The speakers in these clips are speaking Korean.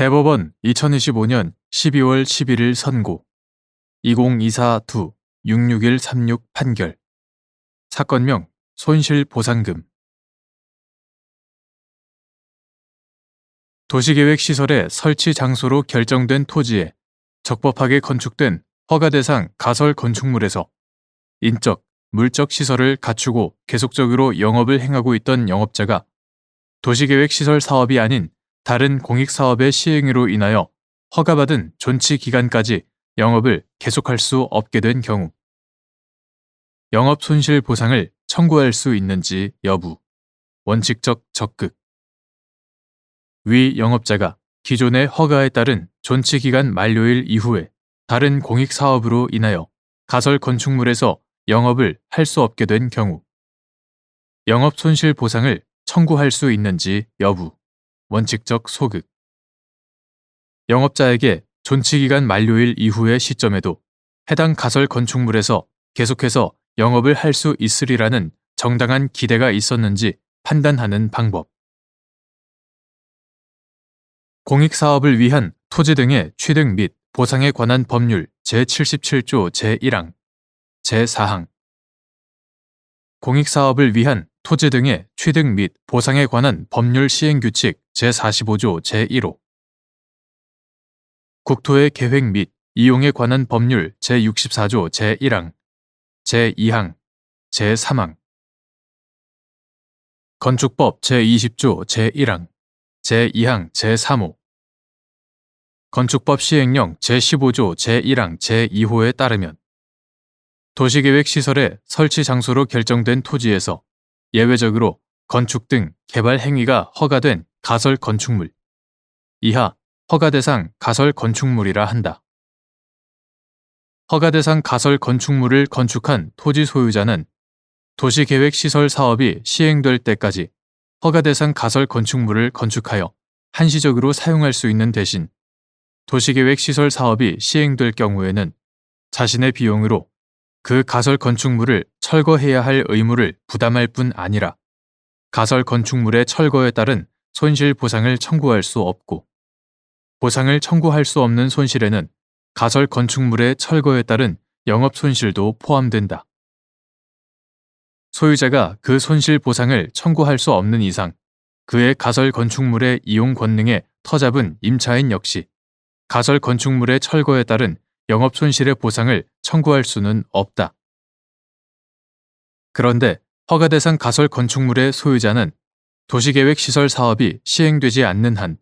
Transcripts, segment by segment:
대법원 2025년 12월 11일 선고 2024-2-66136 판결 사건명 손실보상금 도시계획시설의 설치 장소로 결정된 토지에 적법하게 건축된 허가대상 가설 건축물에서 인적, 물적 시설을 갖추고 계속적으로 영업을 행하고 있던 영업자가 도시계획시설 사업이 아닌 다른 공익사업의 시행으로 인하여 허가받은 존치 기간까지 영업을 계속할 수 없게 된 경우 영업 손실 보상을 청구할 수 있는지 여부, 원칙적 적극. 위 영업자가 기존의 허가에 따른 존치 기간 만료일 이후에 다른 공익사업으로 인하여 가설 건축물에서 영업을 할 수 없게 된 경우 영업 손실 보상을 청구할 수 있는지 여부, 원칙적 소극. 영업자에게 존치기간 만료일 이후의 시점에도 해당 가설 건축물에서 계속해서 영업을 할 수 있으리라는 정당한 기대가 있었는지 판단하는 방법. 공익사업을 위한 토지 등의 취득 및 보상에 관한 법률 제77조 제1항, 제4항. 공익사업을 위한 토지 등의 취득 및 보상에 관한 법률 시행규칙 제45조 제1호 국토의 계획 및 이용에 관한 법률 제64조 제1항, 제2항, 제3항 건축법 제20조 제1항, 제2항, 제3호 건축법 시행령 제15조 제1항, 제2호에 따르면 도시계획시설의 설치 장소로 결정된 토지에서 예외적으로 건축 등 개발 행위가 허가된 가설 건축물 이하 허가대상 가설 건축물이라 한다. 허가대상 가설 건축물을 건축한 토지 소유자는 도시계획시설 사업이 시행될 때까지 허가대상 가설 건축물을 건축하여 한시적으로 사용할 수 있는 대신 도시계획시설 사업이 시행될 경우에는 자신의 비용으로 그 가설 건축물을 철거해야 할 의무를 부담할 뿐 아니라 가설 건축물의 철거에 따른 손실 보상을 청구할 수 없고 보상을 청구할 수 없는 손실에는 가설 건축물의 철거에 따른 영업 손실도 포함된다. 소유자가 그 손실 보상을 청구할 수 없는 이상 그의 가설 건축물의 이용 권능에 터잡은 임차인 역시 가설 건축물의 철거에 따른 영업 손실의 보상을 청구할 수는 없다. 그런데 허가대상 가설 건축물의 소유자는 도시계획시설 사업이 시행되지 않는 한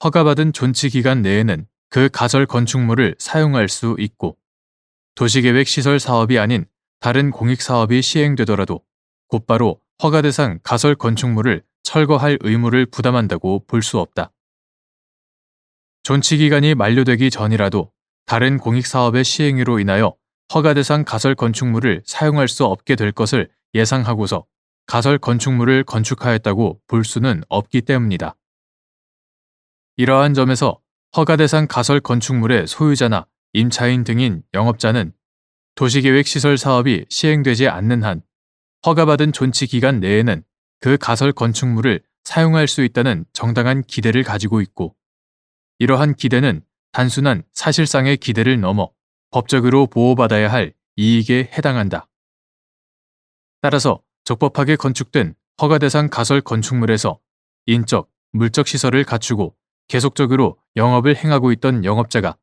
허가받은 존치 기간 내에는 그 가설 건축물을 사용할 수 있고 도시계획시설 사업이 아닌 다른 공익사업이 시행되더라도 곧바로 허가대상 가설 건축물을 철거할 의무를 부담한다고 볼 수 없다. 존치 기간이 만료되기 전이라도 다른 공익사업의 시행으로 인하여 허가대상 가설 건축물을 사용할 수 없게 될 것을 예상하고서 가설 건축물을 건축하였다고 볼 수는 없기 때문이다. 이러한 점에서 허가대상 가설 건축물의 소유자나 임차인 등인 영업자는 도시계획시설 사업이 시행되지 않는 한 허가받은 존치 기간 내에는 그 가설 건축물을 사용할 수 있다는 정당한 기대를 가지고 있고 이러한 기대는 단순한 사실상의 기대를 넘어 법적으로 보호받아야 할 이익에 해당한다. 따라서 적법하게 건축된 허가대상 가설 건축물에서 인적, 물적 시설을 갖추고 계속적으로 영업을 행하고 있던 영업자가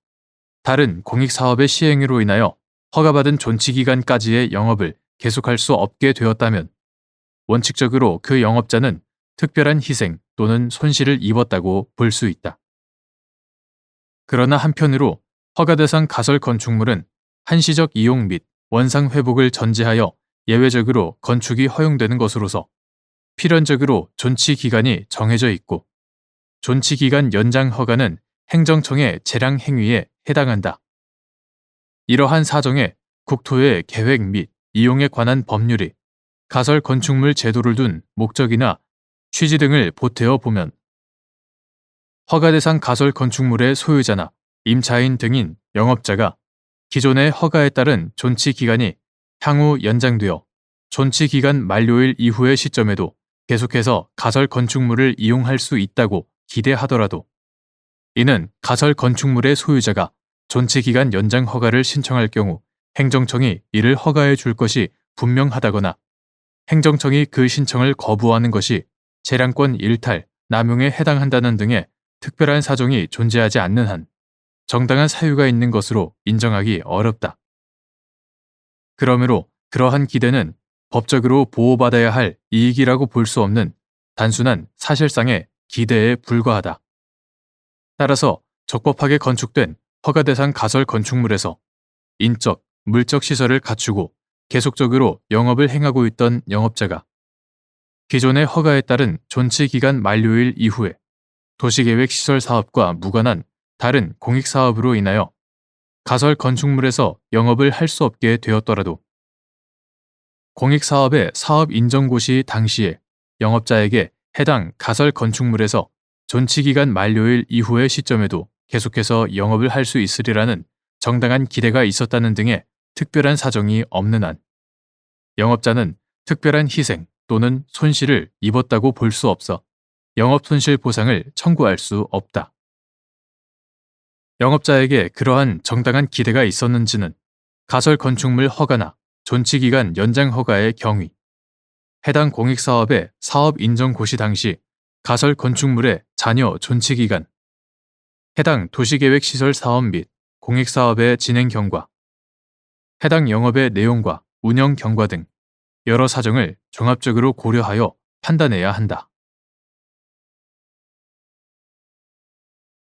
다른 공익사업의 시행으로 인하여 허가받은 존치기간까지의 영업을 계속할 수 없게 되었다면 원칙적으로 그 영업자는 특별한 희생 또는 손실을 입었다고 볼 수 있다. 그러나 한편으로 허가대상 가설 건축물은 한시적 이용 및 원상 회복을 전제하여 예외적으로 건축이 허용되는 것으로서 필연적으로 존치 기간이 정해져 있고 존치 기간 연장 허가는 행정청의 재량 행위에 해당한다. 이러한 사정에 국토의 계획 및 이용에 관한 법률이 가설 건축물 제도를 둔 목적이나 취지 등을 보태어 보면 허가대상 가설 건축물의 소유자나 임차인 등인 영업자가 기존의 허가에 따른 존치 기간이 향후 연장되어 존치 기간 만료일 이후의 시점에도 계속해서 가설 건축물을 이용할 수 있다고 기대하더라도 이는 가설 건축물의 소유자가 존치기간 연장 허가를 신청할 경우 행정청이 이를 허가해 줄 것이 분명하다거나 행정청이 그 신청을 거부하는 것이 재량권 일탈, 남용에 해당한다는 등의 특별한 사정이 존재하지 않는 한 정당한 사유가 있는 것으로 인정하기 어렵다. 그러므로 그러한 기대는 법적으로 보호받아야 할 이익이라고 볼 수 없는 단순한 사실상의 기대에 불과하다. 따라서 적법하게 건축된 허가 대상 가설 건축물에서 인적, 물적 시설을 갖추고 계속적으로 영업을 행하고 있던 영업자가 기존의 허가에 따른 존치 기간 만료일 이후에 도시계획 시설 사업과 무관한 다른 공익 사업으로 인하여 가설 건축물에서 영업을 할 수 없게 되었더라도 공익 사업의 사업 인정고 시 당시에 영업자에게 해당 가설 건축물에서 존치 기간 만료일 이후의 시점에도 계속해서 영업을 할 수 있으리라는 정당한 기대가 있었다는 등의 특별한 사정이 없는 한 영업자는 특별한 희생 또는 손실을 입었다고 볼 수 없어 영업손실 보상을 청구할 수 없다. 영업자에게 그러한 정당한 기대가 있었는지는 가설 건축물 허가나 존치기간 연장 허가의 경위, 해당 공익사업의 사업 인정 고시 당시 가설 건축물의 잔여 존치기간, 해당 도시계획시설 사업 및 공익사업의 진행 경과, 해당 영업의 내용과 운영 경과 등 여러 사정을 종합적으로 고려하여 판단해야 한다.